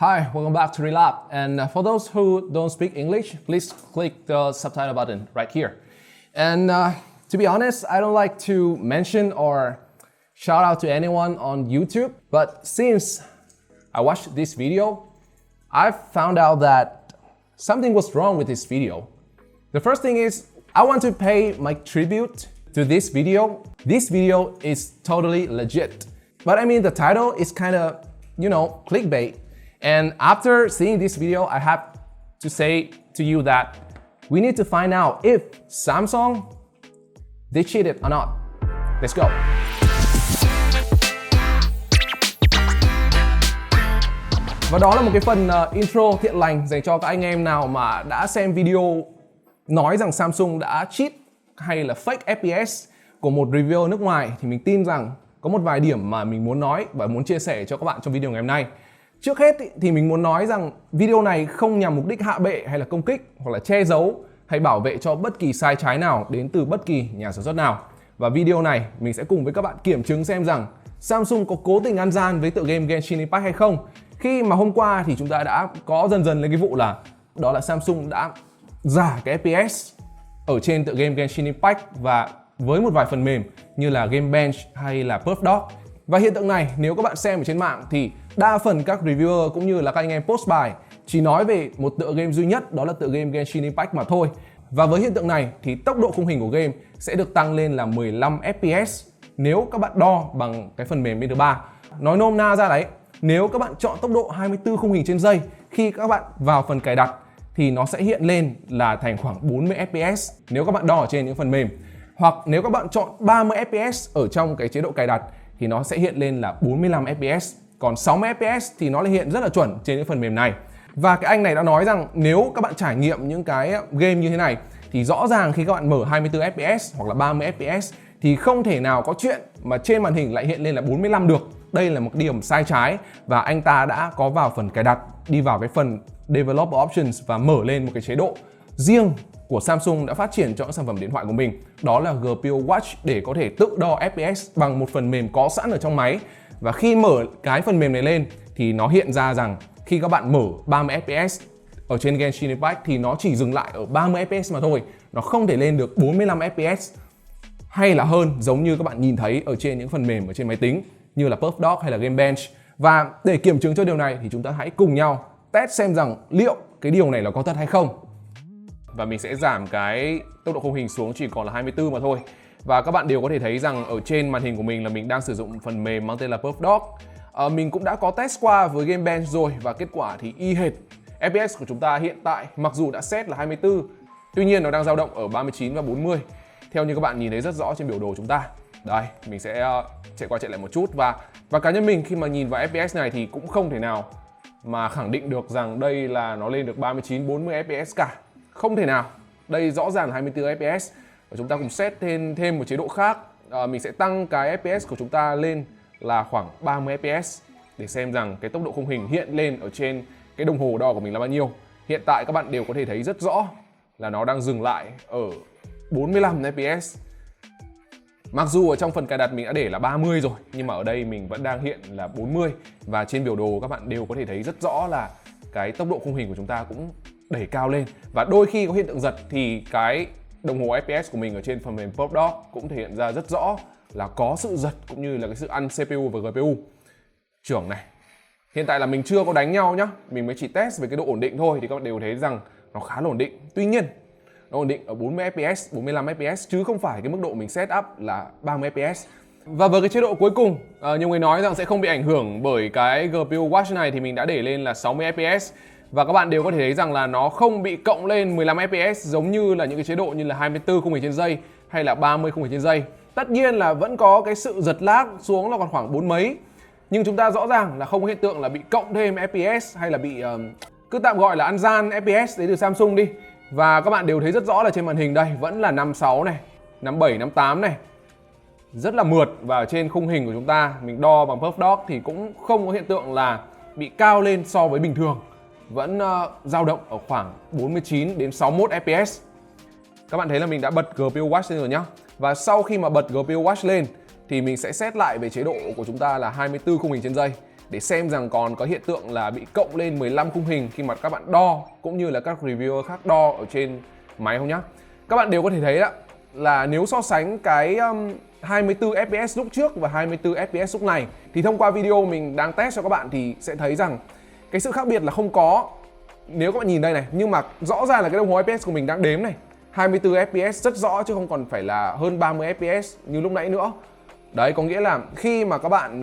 Hi, welcome back to Relab. And for those who don't speak English, please click the subtitle button right here. And to be honest, I don't like to mention or shout out to anyone on YouTube, but since I watched this video, I found out that something was wrong with this video. The first thing is, I want to pay my tribute to this video. This video is totally legit. But I mean, the title is kind of, clickbait. And after seeing this video, I have to say to you that we need to find out if Samsung, they cheated or not. Let's go. Và đó là một cái phần intro thiện lành dành cho các anh em nào mà đã xem video nói rằng Samsung đã cheat hay là fake FPS của một reviewer nước ngoài. Thì mình tin rằng có một vài điểm mà mình muốn nói và muốn chia sẻ cho các bạn trong video ngày hôm nay. Trước hết thì mình muốn nói rằng video này không nhằm mục đích hạ bệ hay là công kích hoặc là che giấu hay bảo vệ cho bất kỳ sai trái nào đến từ bất kỳ nhà sản xuất nào. Và video này mình sẽ cùng với các bạn kiểm chứng xem rằng Samsung có cố tình ăn gian với tựa game Genshin Impact hay không. Khi mà hôm qua thì chúng ta đã có dần lên cái vụ đó là Samsung đã giả cái FPS ở trên tựa game Genshin Impact và với một vài phần mềm như là Game Bench hay là Perfdock. Và hiện tượng này nếu các bạn xem ở trên mạng thì đa phần các reviewer cũng như là các anh em post bài chỉ nói về một tựa game duy nhất, đó là tựa game Genshin Impact mà thôi. Và với hiện tượng này thì tốc độ khung hình của game sẽ được tăng lên là 15 FPS nếu các bạn đo bằng cái phần mềm bên thứ ba. Nói nôm na ra đấy, nếu các bạn chọn tốc độ 24 khung hình trên giây, khi các bạn vào phần cài đặt thì nó sẽ hiện lên là thành khoảng 40 FPS nếu các bạn đo ở trên những phần mềm. Hoặc nếu các bạn chọn 30 FPS ở trong cái chế độ cài đặt thì nó sẽ hiện lên là 45 FPS. Còn 60 FPS thì nó lại hiện rất là chuẩn trên những phần mềm này. Và cái anh này đã nói rằng nếu các bạn trải nghiệm những cái game như thế này thì rõ ràng khi các bạn mở 24 FPS hoặc là 30 FPS thì không thể nào có chuyện mà trên màn hình lại hiện lên là 45 được. Đây là một điểm sai trái và anh ta đã có vào phần cài đặt, đi vào cái phần Developer Options và mở lên một cái chế độ riêng của Samsung đã phát triển cho các sản phẩm điện thoại của mình. Đó là GPU Watch để có thể tự đo FPS bằng một phần mềm có sẵn ở trong máy. Và khi mở cái phần mềm này lên thì nó hiện ra rằng khi các bạn mở 30 FPS ở trên Genshin Impact thì nó chỉ dừng lại ở 30 FPS mà thôi. Nó không thể lên được 45 FPS hay là hơn giống như các bạn nhìn thấy ở trên những phần mềm ở trên máy tính như là Perfdock hay là Game Bench. Và để kiểm chứng cho điều này thì chúng ta hãy cùng nhau test xem rằng liệu cái điều này là có thật hay không. Và mình sẽ giảm cái tốc độ khung hình xuống chỉ còn là 24 mà thôi. Và các bạn đều có thể thấy rằng ở trên màn hình của mình là mình đang sử dụng phần mềm mang tên là Perfdock. Mình cũng đã có test qua với Game Bench rồi và kết quả thì y hệt. FPS của chúng ta hiện tại mặc dù đã set là 24, tuy nhiên nó đang dao động ở 39 và 40. Theo như các bạn nhìn thấy rất rõ trên biểu đồ chúng ta. Đây, mình sẽ chạy qua chạy lại một chút. Và cá nhân mình khi mà nhìn vào FPS này thì cũng không thể nào mà khẳng định được rằng đây là nó lên được 39, 40 FPS cả. Không thể nào. Đây rõ ràng là 24 FPS. Và chúng ta cùng set thêm một chế độ khác. Mình sẽ tăng cái FPS của chúng ta lên là khoảng 30 FPS để xem rằng cái tốc độ khung hình hiện lên ở trên cái đồng hồ đo của mình là bao nhiêu. Hiện tại các bạn đều có thể thấy rất rõ là nó đang dừng lại ở 45 FPS. Mặc dù ở trong phần cài đặt mình đã để là 30 rồi, nhưng mà ở đây mình vẫn đang hiện là 40. Và trên biểu đồ các bạn đều có thể thấy rất rõ là cái tốc độ khung hình của chúng ta cũng đẩy cao lên. Và đôi khi có hiện tượng giật thì cái đồng hồ FPS của mình ở trên phần mềm Perfdock cũng thể hiện ra rất rõ là có sự giật cũng như là cái sự ăn CPU và GPU. Trưởng này, hiện tại là mình chưa có đánh nhau nhá, mình mới chỉ test về cái độ ổn định thôi thì các bạn đều thấy rằng nó khá là ổn định. Tuy nhiên nó ổn định ở 40 FPS, 45 FPS chứ không phải cái mức độ mình set up là 30 FPS. Và với cái chế độ cuối cùng, nhiều người nói rằng sẽ không bị ảnh hưởng bởi cái GPU Watch này thì mình đã để lên là 60 FPS. Và các bạn đều có thể thấy rằng là nó không bị cộng lên 15 FPS giống như là những cái chế độ như là 24 khung hình trên giây hay là 30 khung hình trên giây. Tất nhiên là vẫn có cái sự giật lag xuống là còn khoảng 4 mấy. Nhưng chúng ta rõ ràng là không có hiện tượng là bị cộng thêm FPS hay là bị cứ tạm gọi là ăn gian FPS đến từ Samsung đi. Và các bạn đều thấy rất rõ là trên màn hình đây vẫn là 56 này, 57, 58 này. Rất là mượt và ở trên khung hình của chúng ta mình đo bằng Perfdock thì cũng không có hiện tượng là bị cao lên so với bình thường. Vẫn dao động ở khoảng 49 đến 61 FPS. Các bạn thấy là mình đã bật GPU Watch lên rồi nhá. Và sau khi mà bật GPU Watch lên thì mình sẽ set lại về chế độ của chúng ta là 24 khung hình trên giây. để xem rằng còn có hiện tượng là bị cộng lên 15 khung hình khi mà các bạn đo, cũng như là các reviewer khác đo ở trên máy không nhá. Các bạn đều có thể thấy đó là nếu so sánh cái 24 FPS lúc trước và 24 FPS lúc này, thì thông qua video mình đang test cho các bạn thì sẽ thấy rằng cái sự khác biệt là không có. Nếu các bạn nhìn đây này, nhưng mà rõ ràng là cái đồng hồ FPS của mình đang đếm này, 24 FPS rất rõ chứ không còn phải là hơn 30 FPS như lúc nãy nữa. Đấy, có nghĩa là khi mà các bạn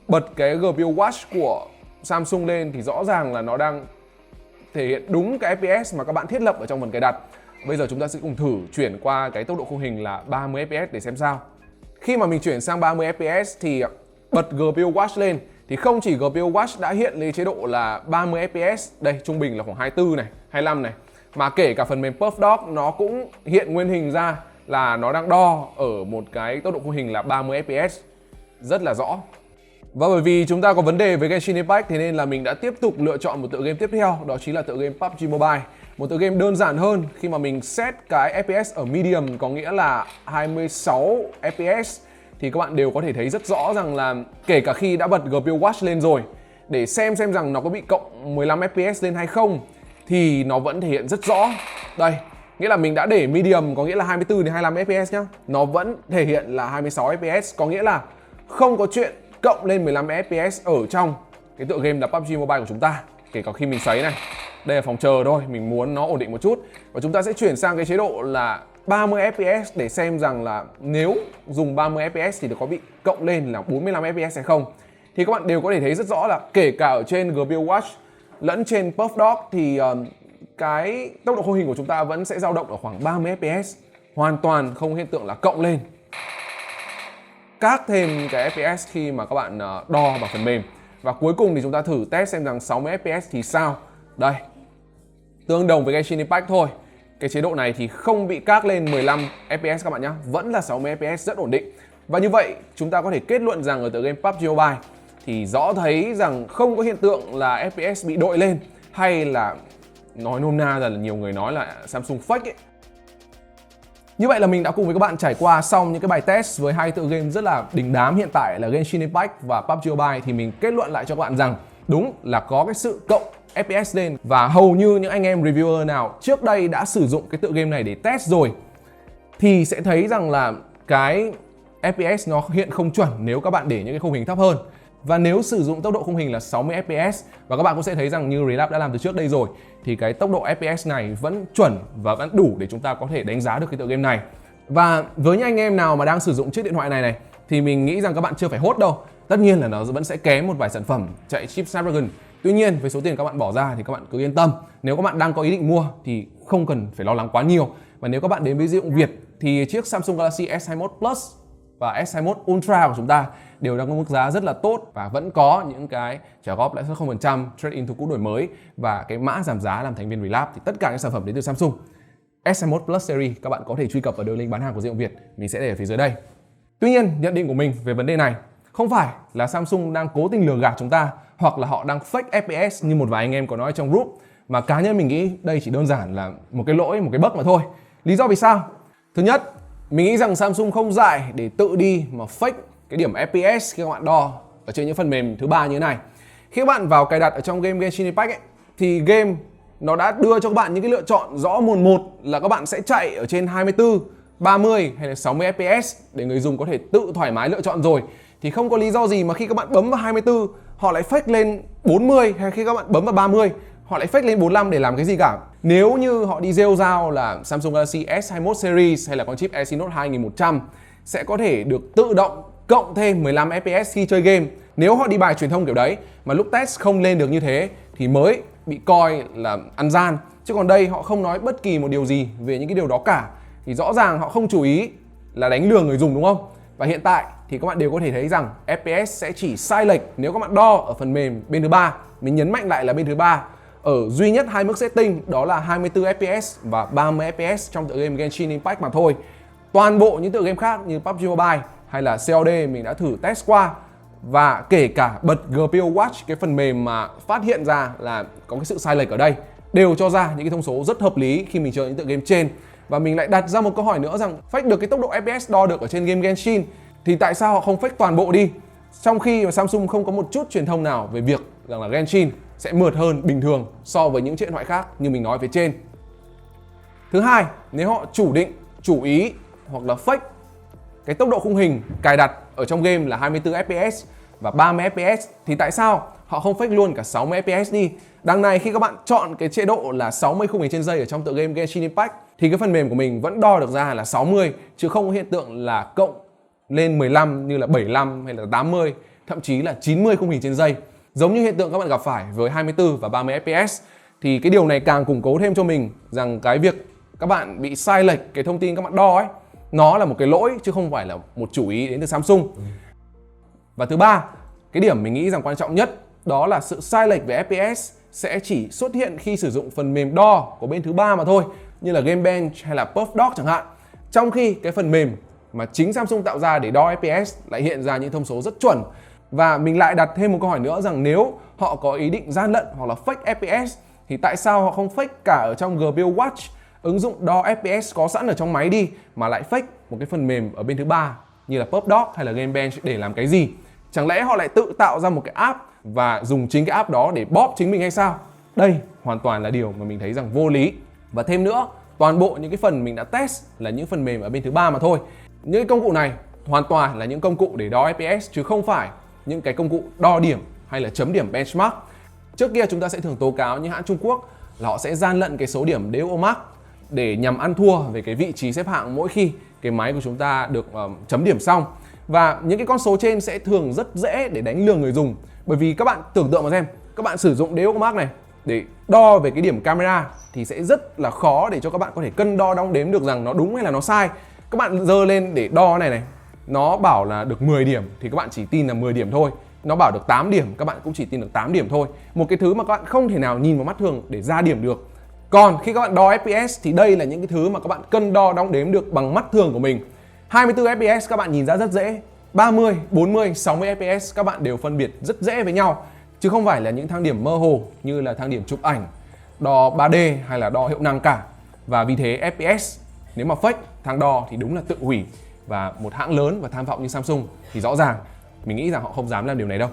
bật cái GPU Watch của Samsung lên thì rõ ràng là nó đang thể hiện đúng cái FPS mà các bạn thiết lập ở trong phần cài đặt. Bây giờ chúng ta sẽ cùng thử chuyển qua cái tốc độ khung hình là 30 FPS để xem sao. Khi mà mình chuyển sang 30 FPS thì bật GPU Watch lên thì không chỉ GPU Watch đã hiện lên chế độ là 30 FPS, đây trung bình là khoảng 24 này, 25 này, mà kể cả phần mềm PerfDog nó cũng hiện nguyên hình ra là nó đang đo ở một cái tốc độ khung hình là 30 FPS rất là rõ. Và bởi vì chúng ta có vấn đề với Genshin Impact thì nên là mình đã tiếp tục lựa chọn một tựa game tiếp theo, đó chính là tựa game PUBG Mobile. Một tựa game đơn giản hơn khi mà mình set cái FPS ở medium, có nghĩa là 26 FPS, thì các bạn đều có thể thấy rất rõ rằng là kể cả khi đã bật GPU Watch lên rồi để xem rằng nó có bị cộng 15 FPS lên hay không thì nó vẫn thể hiện rất rõ. Đây, nghĩa là mình đã để medium có nghĩa là 24 đến 25 FPS nhá. Nó vẫn thể hiện là 26 FPS, có nghĩa là không có chuyện cộng lên 15 FPS ở trong cái tựa game là PUBG Mobile của chúng ta. Kể cả khi mình xoáy này, đây là phòng chờ thôi, mình muốn nó ổn định một chút. Và chúng ta sẽ chuyển sang cái chế độ là 30 FPS để xem rằng là nếu dùng 30 FPS thì có bị cộng lên là 45 FPS hay không. Thì các bạn đều có thể thấy rất rõ là kể cả ở trên GPU Watch lẫn trên PerfDog thì cái tốc độ khung hình của chúng ta vẫn sẽ dao động ở khoảng 30 FPS, hoàn toàn không hiện tượng là cộng lên, các thêm cái FPS khi mà các bạn đo bằng phần mềm. Và cuối cùng thì chúng ta thử test xem rằng 60 FPS thì sao. Đây, tương đồng với Genshin Impact thôi. Cái chế độ này thì không bị các lên 15 FPS các bạn nhé, vẫn là 60 FPS rất ổn định. Và như vậy chúng ta có thể kết luận rằng ở tựa game PUBG Mobile thì rõ thấy rằng không có hiện tượng là FPS bị đội lên, hay là nói nôm na là nhiều người nói là Samsung fake ấy. Như vậy là mình đã cùng với các bạn trải qua xong những cái bài test với hai tựa game rất là đình đám hiện tại là Genshin Impact và PUBG Mobile, thì mình kết luận lại cho các bạn rằng đúng là có cái sự cộng FPS lên, và hầu như những anh em reviewer nào trước đây đã sử dụng cái tựa game này để test rồi thì sẽ thấy rằng là cái FPS nó hiện không chuẩn nếu các bạn để những cái khung hình thấp hơn. Và nếu sử dụng tốc độ khung hình là 60 FPS, và các bạn cũng sẽ thấy rằng như Relab đã làm từ trước đây rồi, thì cái tốc độ FPS này vẫn chuẩn và vẫn đủ để chúng ta có thể đánh giá được cái tựa game này. Và với những anh em nào mà đang sử dụng chiếc điện thoại này thì mình nghĩ rằng các bạn chưa phải hốt đâu. Tất nhiên là nó vẫn sẽ kém một vài sản phẩm chạy chip Snapdragon. Tuy nhiên với số tiền các bạn bỏ ra thì các bạn cứ yên tâm. Nếu các bạn đang có ý định mua thì không cần phải lo lắng quá nhiều. Và nếu các bạn đến với sử dụng Việt thì chiếc Samsung Galaxy S21 Plus và S21 Ultra của chúng ta đều đang có mức giá rất là tốt, và vẫn có những cái trả góp lãi suất 0%, trade-in thu cũ đổi mới và cái mã giảm giá làm thành viên Relab. Thì tất cả những sản phẩm đến từ Samsung S21 Plus Series các bạn có thể truy cập vào đường link bán hàng của Di động Việt, mình sẽ để ở phía dưới đây. Tuy nhiên, nhận định của mình về vấn đề này không phải là Samsung đang cố tình lừa gạt chúng ta, hoặc là họ đang fake FPS như một vài anh em có nói trong group, mà cá nhân mình nghĩ đây chỉ đơn giản là một cái lỗi, một cái bug mà thôi. Lý do vì sao? Thứ nhất, mình nghĩ rằng Samsung không dại để tự đi mà fake cái điểm FPS khi các bạn đo ở trên những phần mềm thứ ba như thế này. Khi các bạn vào cài đặt ở trong game Genshin Impact ấy, thì game nó đã đưa cho các bạn những cái lựa chọn rõ mồn một là các bạn sẽ chạy ở trên 24, 30 hay là 60 FPS để người dùng có thể tự thoải mái lựa chọn rồi. Thì không có lý do gì mà khi các bạn bấm vào 24 họ lại fake lên 40, hay khi các bạn bấm vào 30 họ lại fake lên 45 để làm cái gì cả. Nếu như họ đi rêu rao là Samsung Galaxy S21 Series hay là con chip Exynos 2100 sẽ có thể được tự động cộng thêm 15 FPS khi chơi game, nếu họ đi bài truyền thông kiểu đấy mà lúc test không lên được như thế thì mới bị coi là ăn gian. Chứ còn đây họ không nói bất kỳ một điều gì về những cái điều đó cả, thì rõ ràng họ không chú ý là đánh lừa người dùng, đúng không? Và hiện tại thì các bạn đều có thể thấy rằng FPS sẽ chỉ sai lệch nếu các bạn đo ở phần mềm bên thứ ba. Mình nhấn mạnh lại là bên thứ ba, ở duy nhất hai mức setting đó là 24 FPS và 30 FPS trong tựa game Genshin Impact mà thôi. Toàn bộ những tựa game khác như PUBG Mobile hay là COD mình đã thử test qua, và kể cả bật GPU Watch, cái phần mềm mà phát hiện ra là có cái sự sai lệch ở đây, đều cho ra những cái thông số rất hợp lý khi mình chơi những tựa game trên. Và mình lại đặt ra một câu hỏi nữa rằng fake được cái tốc độ FPS đo được ở trên game Genshin thì tại sao họ không fake toàn bộ đi? Trong khi mà Samsung không có một chút truyền thông nào về việc rằng là Genshin sẽ mượt hơn bình thường so với những chiếc điện thoại khác như mình nói phía trên. Thứ hai, nếu họ chủ định, chủ ý hoặc là fake cái tốc độ khung hình cài đặt ở trong game là 24 FPS và 30 FPS thì tại sao họ không fake luôn cả 60 FPS đi? Đằng này khi các bạn chọn cái chế độ là 60 khung hình trên giây ở trong tựa game Genshin Impact thì cái phần mềm của mình vẫn đo được ra là 60 chứ không có hiện tượng là cộng lên 15 như là 75 hay là 80, thậm chí là 90 khung hình trên giây. Giống như hiện tượng các bạn gặp phải với 24 và 30 FPS thì cái điều này càng củng cố thêm cho mình rằng cái việc các bạn bị sai lệch cái thông tin các bạn đo ấy nó là một cái lỗi chứ không phải là một chủ ý đến từ Samsung. Và thứ ba, cái điểm mình nghĩ rằng quan trọng nhất đó là sự sai lệch về FPS sẽ chỉ xuất hiện khi sử dụng phần mềm đo của bên thứ ba mà thôi, như là Geekbench hay là Puffdog chẳng hạn. Trong khi cái phần mềm mà chính Samsung tạo ra để đo FPS lại hiện ra những thông số rất chuẩn. Và mình lại đặt thêm một câu hỏi nữa rằng nếu họ có ý định gian lận hoặc là fake FPS thì tại sao họ không fake cả ở trong GPU Watch, ứng dụng đo FPS có sẵn ở trong máy đi, mà lại fake một cái phần mềm ở bên thứ ba như là Puffdog hay là Geekbench để làm cái gì? Chẳng lẽ họ lại tự tạo ra một cái app và dùng chính cái app đó để bóp chính mình hay sao? Đây hoàn toàn là điều mà mình thấy rằng vô lý. Và thêm nữa, toàn bộ những cái phần mình đã test là những phần mềm ở bên thứ ba mà thôi. Những cái công cụ này hoàn toàn là những công cụ để đo FPS chứ không phải những cái công cụ đo điểm hay là chấm điểm benchmark. Trước kia chúng ta sẽ thường tố cáo những hãng Trung Quốc là họ sẽ gian lận cái số điểm DXO Max để nhằm ăn thua về cái vị trí xếp hạng mỗi khi cái máy của chúng ta được chấm điểm xong. Và những cái con số trên sẽ thường rất dễ để đánh lừa người dùng. Bởi vì các bạn tưởng tượng mà xem, các bạn sử dụng DXO Max này để đo về cái điểm camera thì sẽ rất là khó để cho các bạn có thể cân đo đong đếm được rằng nó đúng hay là nó sai. Các bạn giơ lên để đo này, nó bảo là được 10 điểm thì các bạn chỉ tin là 10 điểm thôi. Nó bảo được 8 điểm, các bạn cũng chỉ tin được 8 điểm thôi. Một cái thứ mà các bạn không thể nào nhìn vào mắt thường để ra điểm được. Còn khi các bạn đo FPS thì đây là những cái thứ mà các bạn cân đo đong đếm được bằng mắt thường của mình. 24 FPS các bạn nhìn ra rất dễ, 30, 40, 60 FPS các bạn đều phân biệt rất dễ với nhau. Chứ không phải là những thang điểm mơ hồ như là thang điểm chụp ảnh, đo 3D hay là đo hiệu năng cả. Và vì thế FPS nếu mà fake thang đo thì đúng là tự hủy. Và một hãng lớn và tham vọng như Samsung thì rõ ràng mình nghĩ rằng họ không dám làm điều này đâu.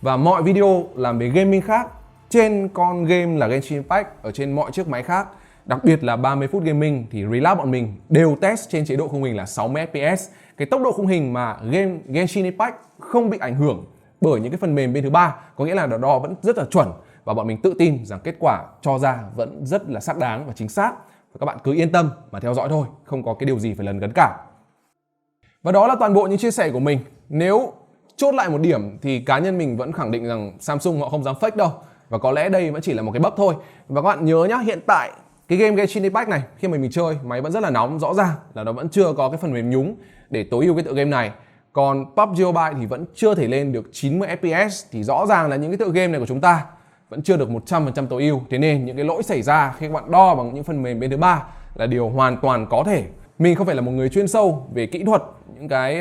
Và mọi video làm về gaming khác trên con game là Genshin Impact ở trên mọi chiếc máy khác, đặc biệt là 30 phút gaming thì Relab bọn mình đều test trên chế độ khung hình là 60 FPS. Cái tốc độ khung hình mà game Genshin Impact không bị ảnh hưởng bởi những cái phần mềm bên thứ ba, có nghĩa là đo vẫn rất là chuẩn và bọn mình tự tin rằng kết quả cho ra vẫn rất là xác đáng và chính xác. Và các bạn cứ yên tâm mà theo dõi thôi, không có cái điều gì phải lấn cấn cả. Và đó là toàn bộ những chia sẻ của mình. Nếu chốt lại một điểm thì cá nhân mình vẫn khẳng định rằng Samsung họ không dám fake đâu. Và có lẽ đây vẫn chỉ là một cái bug thôi. Và các bạn nhớ nhá, hiện tại cái game Genshin Impact này khi mà mình chơi máy vẫn rất là nóng, rõ ràng là nó vẫn chưa có cái phần mềm nhúng để tối ưu cái tựa game này. Còn PUBG Mobile thì vẫn chưa thể lên được 90 FPS thì rõ ràng là những cái tựa game này của chúng ta vẫn chưa được 100% tối ưu. Thế nên những cái lỗi xảy ra khi các bạn đo bằng những phần mềm bên thứ ba là điều hoàn toàn có thể. Mình không phải là một người chuyên sâu về kỹ thuật, những cái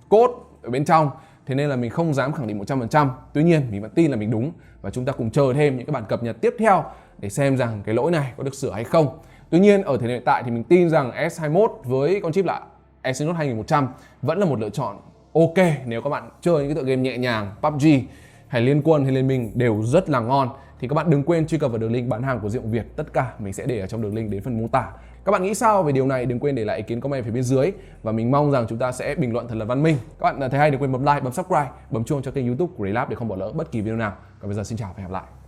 code ở bên trong, thế nên là mình không dám khẳng định 100%. Tuy nhiên mình vẫn tin là mình đúng và chúng ta cùng chờ thêm những cái bản cập nhật tiếp theo để xem rằng cái lỗi này có được sửa hay không. Tuy nhiên ở thời điểm hiện tại thì mình tin rằng S21 với con chip là Exynos 2100 vẫn là một lựa chọn ok nếu các bạn chơi những cái tựa game nhẹ nhàng, PUBG hay Liên Quân hay Liên Minh đều rất là ngon. Thì các bạn đừng quên truy cập vào đường link bán hàng của Diệu Việt, tất cả mình sẽ để ở trong đường link đến phần mô tả. Các bạn nghĩ sao về điều này? Đừng quên để lại ý kiến comment phía bên dưới và mình mong rằng chúng ta sẽ bình luận thật là văn minh. Các bạn thấy hay đừng quên bấm like, bấm subscribe, bấm chuông cho kênh YouTube của Relab để không bỏ lỡ bất kỳ video nào. Còn bây giờ xin chào và hẹn gặp lại.